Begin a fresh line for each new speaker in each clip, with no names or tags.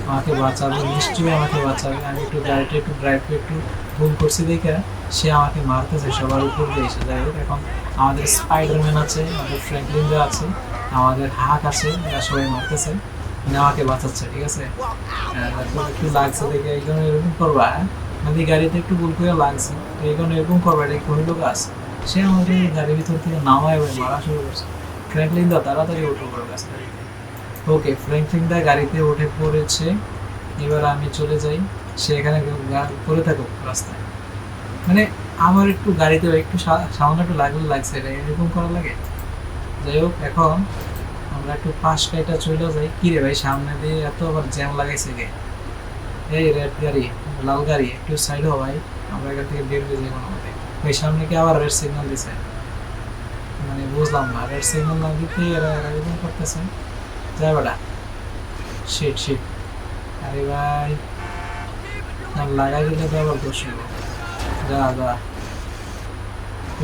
আমাকে বাঁচাবে, নিশ্চয়ই আমাকে বাঁচাবে। আমি একটু গাড়িটা একটু ড্রাইভটা একটু ভুল করছি দেখে সে আমাকে মারতেছে সবার উপর দিয়ে এসে। যাই হোক, এখন আমাদের স্পাইডারম্যান আছে, আমাদের ফ্র্যাঙ্কলিনরা আছে, আমাদের হাক আছে, এরা সবাই মারতেছে, মানে আমাকে বাঁচাচ্ছে। ঠিক আছে, তো একটু লাগছে দেখে এই কারণে এরকম করবা, হ্যাঁ? মানে গাড়িতে একটু ভুল করে লাগছে, তো এই কারণে এরকম করবা, এটা কি হইল গাছ? সে আমাকে গাড়ির ভিতর থেকে নামায় মারা শুরু করছে। ফ্র্যাঙ্কলিন দা তাড়াতাড়ি উঠে পড়ে গাছ গাড়িতে। ওকে, ফ্র্যাঙ্কলিন দা গাড়িতে উঠে পড়েছে। এবার আমি চলে যাই, সে এখানে পড়ে থাকুক রাস্তায়। মানে আমার একটু গাড়িতে একটু সামান্য একটু লাগলে লাগছে, এটা এরকম করা লাগে। যাই হোক, এখন আমরা একটু পাশ কাইটা চলে যাই। কি রে ভাই, সামনে দিয়ে এত আবার জ্যাম লাগাইছে গে? এই রেড গাড়ি, লাল গাড়ি, একটু সাইড হ ভাই, আমরা এখান থেকে বের হয়ে যাই কোনো মতে। ওই সামনে কি আবার রেড সিগন্যাল দিছে? মানে বুঝলাম না, রেড সিগন্যাল না দিতে এরা এরকম করতেছে। যাই বেটা, শিট শিট। আরে ভাই, লাগাই দিলে তো আবার দোষ হইব। যা যা।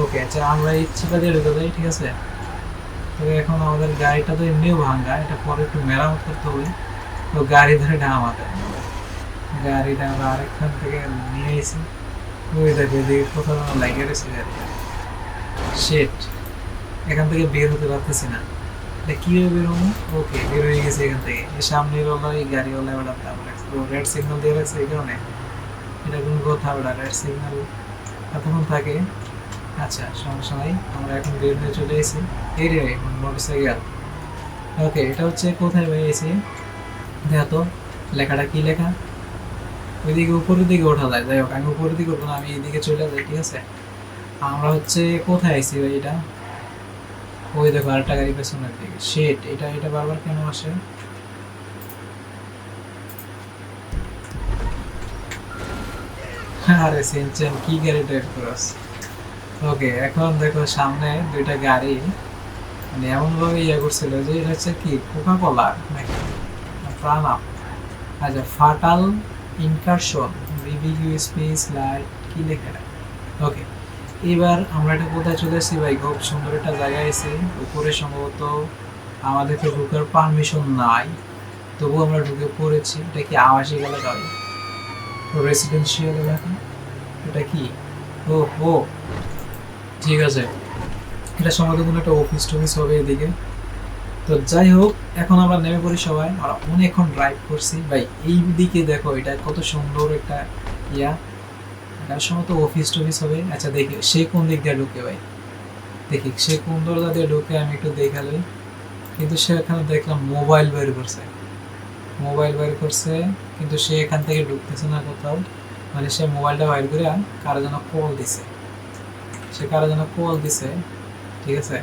ওকে, আচ্ছা আমরা ইচ্ছেটা দিয়ে ঢুকে যাই, ঠিক আছে। তবে এখন আমাদের গাড়িটা তো এমনিও ভাঙ্গা, এটা পরে একটু মেরামত করতে হবে। তো গাড়ি ধরে না আমাদের গাড়িটা আমরা আরেকখান থেকে নিয়ে এসেছি। ওই দেখো এদিকে কোথাও যেন লাগিয়ে রয়েছে গাড়ি। শেট, এখান থেকে বের হতে পারতেছি না। এটা কীভাবে বের হবো? ওকে, বের হয়ে গেছে এখান থেকে। এই সামনের ওলা এই গাড়িওয়ালা ওটা রেড সিগন্যাল দিয়ে রাখছে এই কারণে। এটা কোনো কথা, ওটা রেড সিগন্যাল এতক্ষণ থাকে। আচ্ছা, সমস্যা নাই, আমরা এখন বের হয়ে চলে এসেছি। এই রে মোটরসাইকেল। ওকে, এটা হচ্ছে কোথায় ভাই এসে? দেখো তো লেখাটা কি লেখা। ওইদিকে উপরের দিকে ওঠা যায়। যাই হোক, আমি উপরের দিকে উঠবো না, আমি এইদিকে চলে যাই, ঠিক আছে। আমরা হচ্ছে কোথায় আইছি ভাই এটা? ওই দেখো আরেকটা গাড়ি পেছনের দিকে। শেট, এটা এটা বারবার কেন আসে? আরে সিনচেন, কি গাড়ি ড্রাইভ করস? ওকে, এখন দেখো সামনে দুইটা গাড়ি মানে এমনভাবে ইয়ে করছিল যে এটা হচ্ছে কি কোকা কোলা নাকি প্রাণ আপ। আচ্ছা, fatal incursion, BBQ space light, কি লেখা? ওকে, এবার আমরা এটা কোথায় চলে এসেছি ভাই? খুব সুন্দর একটা জায়গায় এসে, উপরে সম্ভবত আমাদেরকে ঢুকার পারমিশন নাই, তবুও আমরা ঢুকে পড়েছি। এটা কি আবাসিক এলাকা? রেসিডেন্সিয়াল এলাকা? এটা কি? ও ও, ঠিক আছে, এটা সম্ভবত কোনো একটা অফিস টফিস হবে এদিকে। তো যাই হোক, এখন আমরা নেমে পড়ি সবাই। আমরা অনেকক্ষণ ড্রাইভ করছি ভাই। এই দিকে দেখো, এটা কত সুন্দর একটা ইয়া, এটা সম্ভবত অফিস টফিস হবে। আচ্ছা দেখি সে কোন দিক দিয়ে ঢুকে ভাই, দেখি সে কোন দরজা দিয়ে ঢুকে, আমি একটু দেখালই। কিন্তু সে এখানে দেখলাম মোবাইল বের করছে, মোবাইল বের করছে, কিন্তু সে এখান থেকে ঢুকতেছে না কোথাও। মানে সে মোবাইলটা বাইর করে কারো যেন কল দিছে, সে কারো যেন কল দিছে, ঠিক আছে।